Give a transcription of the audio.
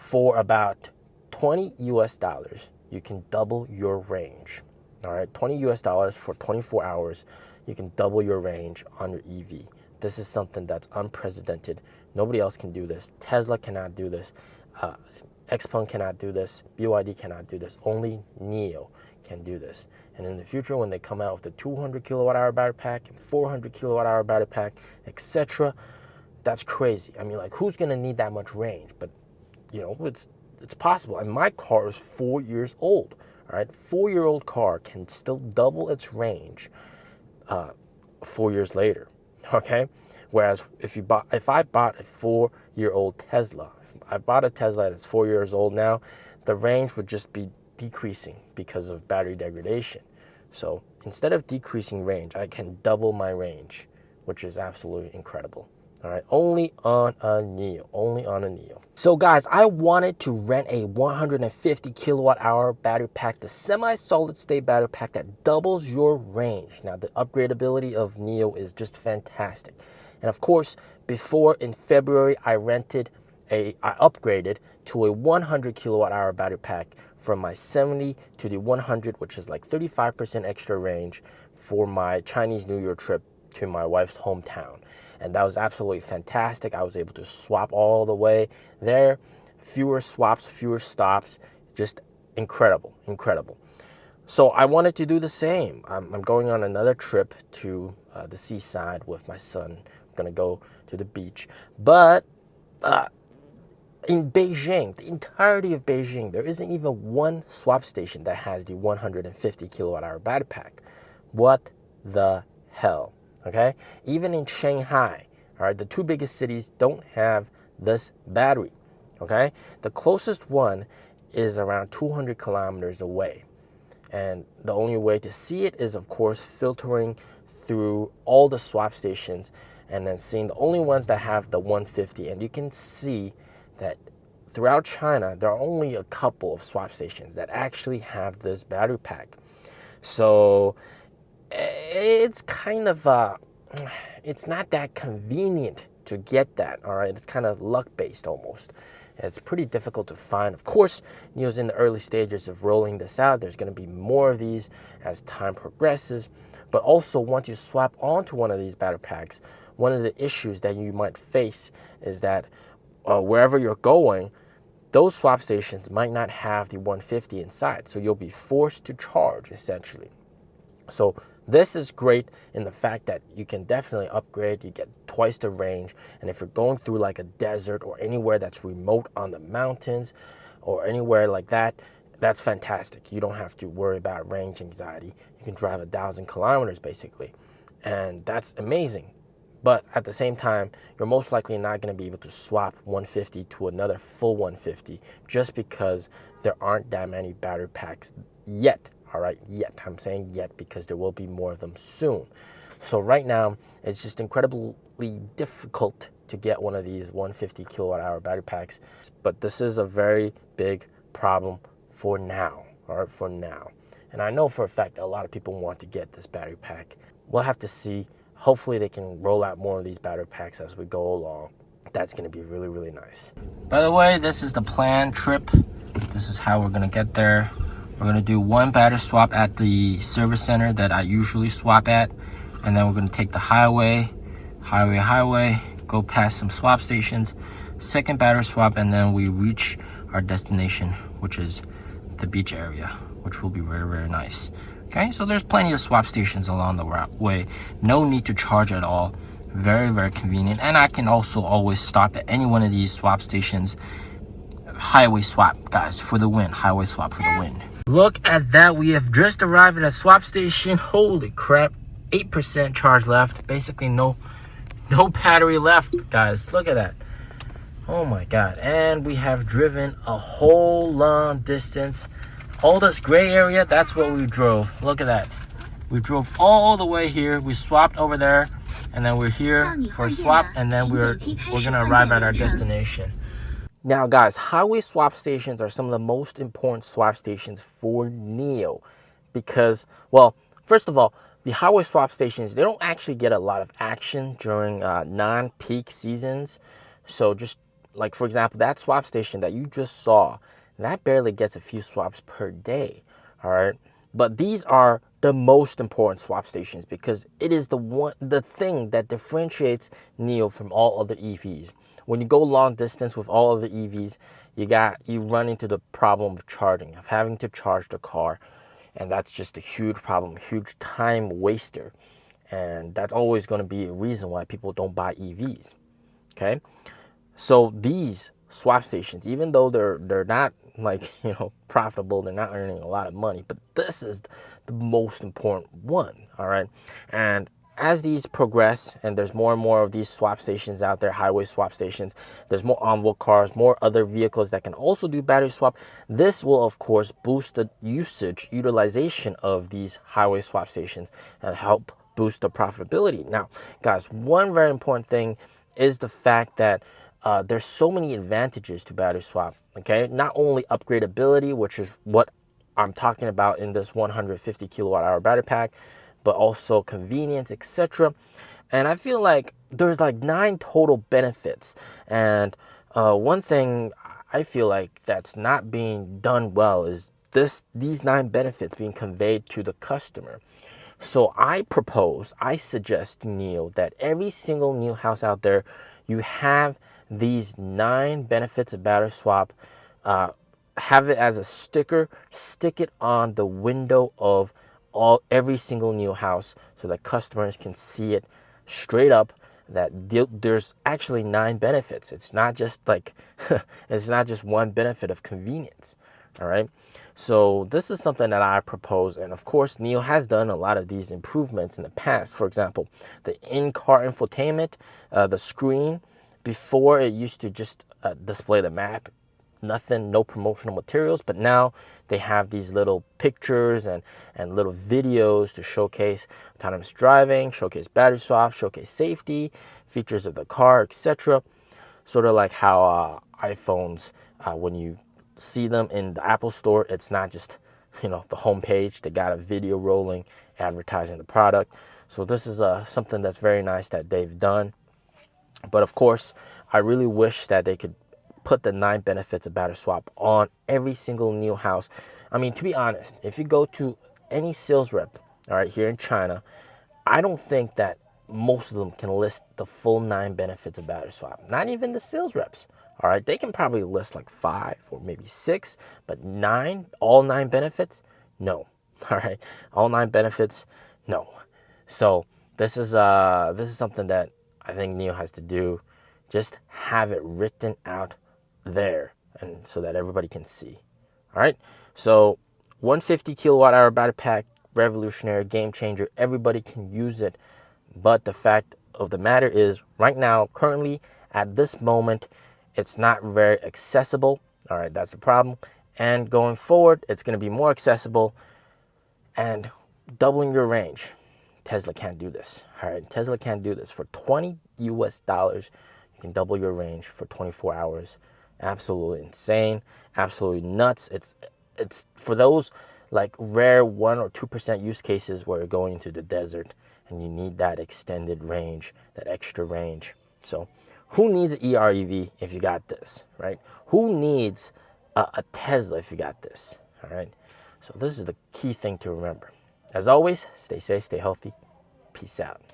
for about $20 US, you can double your range. All right, $20 US for 24 hours, you can double your range on your EV. This is something that's unprecedented. Nobody else can do this. Tesla cannot do this. Xpeng cannot do this. BYD cannot do this. Only NIO can do this. And in the future, when they come out with the 200 kilowatt hour battery pack and 400 kilowatt hour battery pack, etc., that's crazy. I mean, like, who's gonna need that much range? But you know, it's possible. And my car is 4 years old. All right, 4-year-old car can still double its range 4 years later. Okay, whereas if I bought a 4-year-old Tesla, if I bought a Tesla and it's 4 years old now, the range would just be decreasing because of battery degradation. So instead of decreasing range, I can double my range, which is absolutely incredible. All right, only on a NIO, only on a NIO. So guys, I wanted to rent a 150 kilowatt hour battery pack, the semi-solid state battery pack that doubles your range. Now, the upgradability of NIO is just fantastic. And of course, before in February, I upgraded to a 100 kilowatt hour battery pack from my 70 to the 100, which is like 35% extra range for my Chinese New Year trip to my wife's hometown. And that was absolutely fantastic. I was able to swap all the way there. Fewer swaps, fewer stops. Just incredible, incredible. So I wanted to do the same. I'm going on another trip to the seaside with my son. I'm going to go to the beach. But in Beijing, the entirety of Beijing, there isn't even one swap station that has the 150 kilowatt hour battery pack. What the hell? Okay, even in Shanghai, all right, the two biggest cities don't have this battery. Okay, the closest one is around 200 kilometers away, and the only way to see it is, of course, filtering through all the swap stations and then seeing the only ones that have the 150. And you can see that throughout China, there are only a couple of swap stations that actually have this battery pack. So it's kind of it's not that convenient to get that. All right, it's kind of luck based almost. It's pretty difficult to find. Of course, NIO's in the early stages of rolling this out. There's going to be more of these as time progresses. But also, once you swap onto one of these battery packs, one of the issues that you might face is that wherever you're going, those swap stations might not have the 150 inside. So you'll be forced to charge, essentially. So this is great in the fact that you can definitely upgrade. You get twice the range. And if you're going through like a desert or anywhere that's remote on the mountains or anywhere like that, that's fantastic. You don't have to worry about range anxiety. You can drive 1,000 kilometers basically. And that's amazing. But at the same time, you're most likely not going to be able to swap 150 to another full 150 just because there aren't that many battery packs yet. All right, yet. I'm saying yet because there will be more of them soon. So right now, it's just incredibly difficult to get one of these 150 kilowatt hour battery packs. But this is a very big problem for now, all right, for now. And I know for a fact that a lot of people want to get this battery pack. We'll have to see. Hopefully they can roll out more of these battery packs as we go along. That's going to be really, really nice. By the way, this is the planned trip. This is how we're going to get there. We're going to do one battery swap at the service center that I usually swap at. And then we're going to take the highway, go past some swap stations, second battery swap, and then we reach our destination, which is the beach area, which will be very, very nice. Okay, so there's plenty of swap stations along the way. No need to charge at all. Very, very convenient. And I can also always stop at any one of these swap stations. Highway swap, guys, for the win. Highway swap for the win. Look at that. We have just arrived at a swap station. Holy crap. 8% charge left. Basically no battery left, guys. Look at that. Oh my God. And we have driven a whole long distance. All this gray area, that's what we drove. Look at that. We drove all the way here. We swapped over there. And then we're here for a swap. And then we're going to arrive at our destination. Now, guys, highway swap stations are some of the most important swap stations for NIO. Because, well, first of all, the highway swap stations, they don't actually get a lot of action during non-peak seasons. So just like for example, that swap station that you just saw, that barely gets a few swaps per day. All right. But these are the most important swap stations because it is the thing that differentiates NIO from all other EVs. When you go long distance with all other EVs, you run into the problem of charging, of having to charge the car. And that's just a huge problem, a huge time waster. And that's always going to be a reason why people don't buy EVs. Okay? So these swap stations, even though they're not like, profitable, they're not earning a lot of money, but this is the most important one, all right? And as these progress and there's more and more of these swap stations out there, highway swap stations, there's more onboard cars, more other vehicles that can also do battery swap. This will, of course, boost the utilization of these highway swap stations and help boost the profitability. Now, guys, one very important thing is the fact that there's so many advantages to battery swap, okay? Not only upgradability, which is what I'm talking about in this 150 kilowatt hour battery pack, but also convenience, etc. And I feel like there's like 9 total benefits. And one thing I feel like that's not being done well is these 9 benefits being conveyed to the customer. So I suggest to NIO that every single new house out there, you have these 9 benefits of battery swap. Have it as a sticker, stick it on the window of every single new house so that customers can see it straight up that there's actually 9 benefits. It's not just like it's not just one benefit of convenience. All right. So this is something that I propose, and of course NIO has done a lot of these improvements in the past. For example, the in-car infotainment, the screen. Before it used to just display the map, nothing, no promotional materials, but now they have these little pictures and little videos to showcase autonomous driving, showcase battery swap, showcase safety, features of the car, etc. Sort of like how iPhones, when you see them in the Apple Store, it's not just the homepage. They got a video rolling advertising the product. So this is something that's very nice that they've done. But of course, I really wish that they could put the 9 benefits of battery swap on every single NIO house. I mean, to be honest, if you go to any sales rep, all right, here in China, I don't think that most of them can list the full 9 benefits of battery swap. Not even the sales reps. All right, they can probably list like 5 or maybe 6, but 9, all 9 benefits, no. All right, all 9 benefits, no. So this is something that I think NIO has to do. Just have it written out there, and so that everybody can see. All right, so 150 kilowatt hour battery pack, revolutionary, game changer. Everybody can use it, but the fact of the matter is, right now, currently at this moment, it's not very accessible. All right, that's the problem. And going forward, it's going to be more accessible and doubling your range. Tesla can't do this. All right, Tesla can't do this. For $20 US, you can double your range for 24 hours. Absolutely insane, absolutely nuts. It's for those like rare 1 or 2% use cases where you're going into the desert and you need that extended range, that extra range. So who needs an EREV if you got this, right? Who needs a Tesla if you got this, all right? So this is the key thing to remember. As always, stay safe, stay healthy. Peace out.